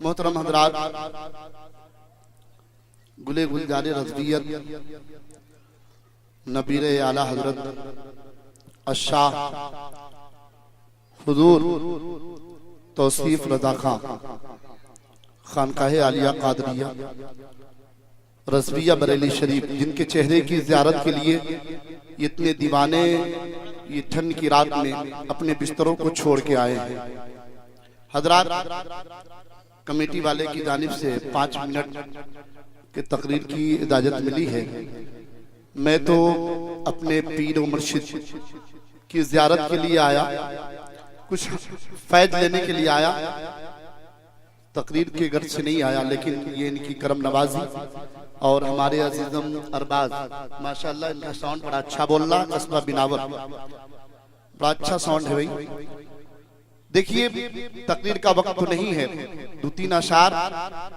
मोहतरम हजरात, गुले गुलजार रज़वियत नबीर आला हजरत अशाह हुजूर तौसीफ रज़ा खां खानकाहे आलिया कादरिया रज़विया बरेली शरीफ, जिनके चेहरे की ज़ियारत के लिए इतने दीवाने ये ठंड की रात में अपने बिस्तरों को छोड़ के आए हैं। हजरात, कमेटी वाले की जानिब से 5 मिनट के तकरीर की इजाजत मिली है। मैं तो अपने पीर व मुर्शिद की ज़ियारत के लिए आया, कुछ फैज लेने के लिए आया, तकरीर के गर्ज से नहीं आया। लेकिन ये इनकी करम नवाजी और हमारे अजीजम अरबाज, माशाअल्लाह इनका साउंड बड़ा अच्छा बोल रहा, कस्बा बिनावर, बड़ा अच्छा साउंड है भाई। देखिए, तकरीर का वक्त तो नहीं है, 2-3 अशार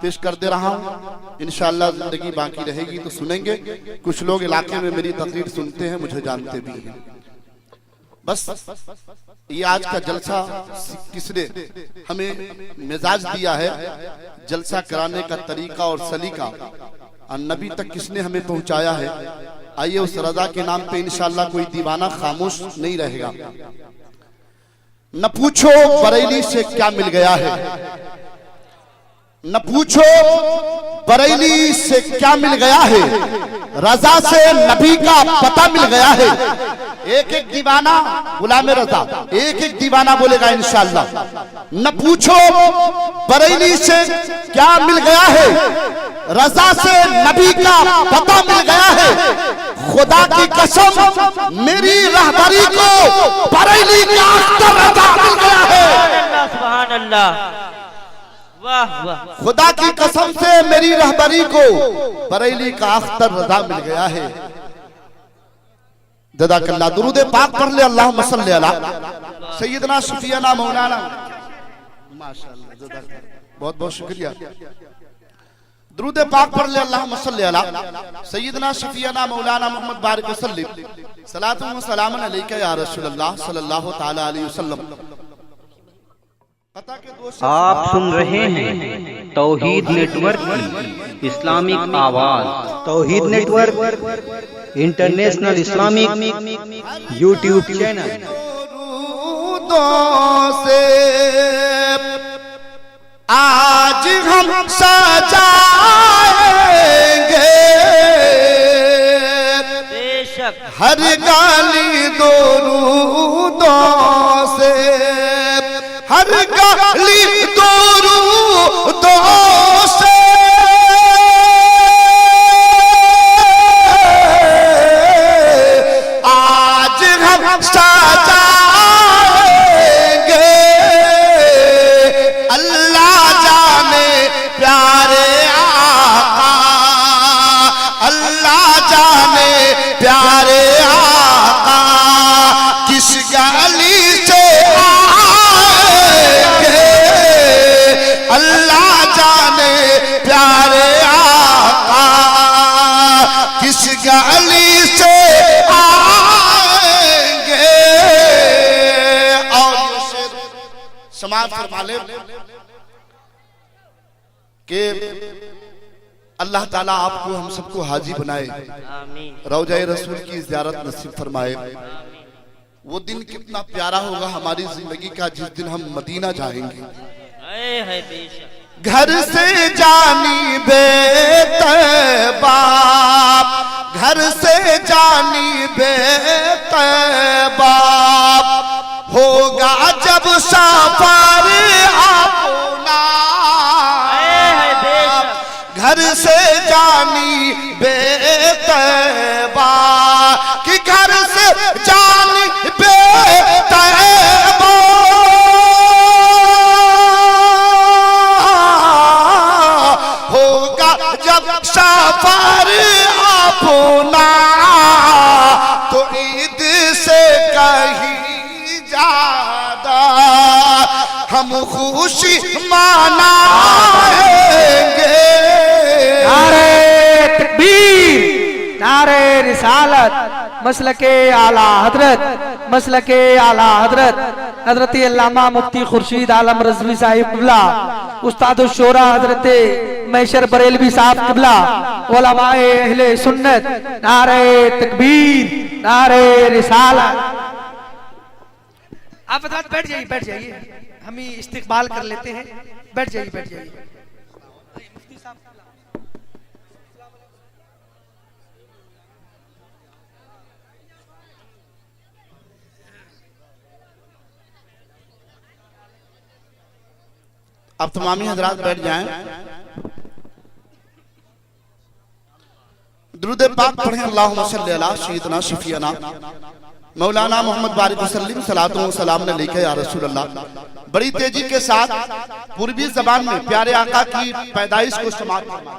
पेश कर दे रहा हूँ। इंशाअल्लाह जिंदगी बाकी रहेगी तो सुनेंगे। कुछ लोग इलाके में मेरी तकरीर सुनते हैं, मुझे जानते भी हैं। बस ये आज का जलसा किसने हमें मिजाज दिया है, जलसा कराने का तरीका और सलीका नबी तक किसने हमें पहुंचाया है। आइए उस रजा के नाम पे इंशाअल्लाह कोई दीवाना खामोश नहीं रहेगा। न पूछो बरेली से क्या मिल गया है, न पूछो बरेली से क्या मिल गया है, रजा से नबी का पता मिल गया है। एक एक दीवाना गुलाम रजा, एक एक दीवाना बोलेगा इंशाअल्लाह। न पूछो बरेली से क्या मिल गया है, रजा से नबी का पता मिल गया है। खुदा की कसम मेरी रहबरी को बरेली का अख्तर रजा मिल गया है। सुभान अल्लाह, वाह वाह। खुदा की कसम से मेरी रहबरी को बरेली का अख्तर रजा मिल गया है। जज़ाकल्लाह। दुरूद पाक पढ़ ले, अल्लाहुम्मा सल्ली अला सय्यदना शफीअना मौलाना। माशाअल्लाह, जज़ाकल्लाह, बहुत बहुत शुक्रिया। दुरूद पाक पढ़ ले, अल्लाहुम्मा सल्ली अला सय्यदना शफीअना मौलाना मोहम्मद बारिक वसल्लिम सलातु व सलामुन अलैका या रसूलल्लाह सल्लल्लाहु तआला अलैहि वसल्लम। आप सुन रहे हैं तौहीद नेटवर्क की इस्लामिक आवाज। Tauheed network international Islamic YouTube channel. से आज हम सजाएंगे बेशक हर गाली दुरूदों से, हर गाली दुरूदों से। आज हम सजाएंगे अल्लाह जाने प्यारे आका, अल्लाह जाने प्यारे आका किस गली से आएंगे, अल्लाह जाने प्यारे आका किस गली से आएंगे। और समाज फरमा ले कि अल्लाह ताला आपको हम सबको हाजी बनाए, रौजा रसूल की ज़ियारत नसीब फरमाए। वो दिन कितना प्यारा होगा हमारी जिंदगी का जिस दिन हम मदीना जाएंगे। घर से जानी बेतैबा, घर से जानी बेतैबा होगा जब सफर अपना। घर से जानी बेतैबा कि घर से जानी बेतैबा होगा जब सफर अपना। तो ईद से कहीं ज्यादा हम खुशी मनाएंगे। नारे तकबीर, नारे रिसालत, मसलके आला हजरत, मसलके आला हजरत हजरत अल्लामा मुफ्ती खुर्शीद आलम रज़वी साहिब क़िबला उस्ताद शोरा हजरत मैशर बरेलवी साहब किबला, उलमाए अहले सुन्नत, नारे तकबीर, नारे रिसालत। आप हजरात बैठ जाइए, बैठ जाइए, हम ही इस्तिकबाल कर लेते हैं। बैठ जाइए, बैठ जाइए। अब तमामी हजरात बैठ जाएं। दुरूद पाक पढ़ें। अल्लाहुम्मा सल्ली अला सय्यिदना शफीअना मौलाना मोहम्मद बारिक वसल्लम सलातो व सलाम अलैका या रसूल अल्लाह। बड़ी तेजी के साथ पूर्वी जबान में प्यारे आका की पैदाइश को समाप्त करना।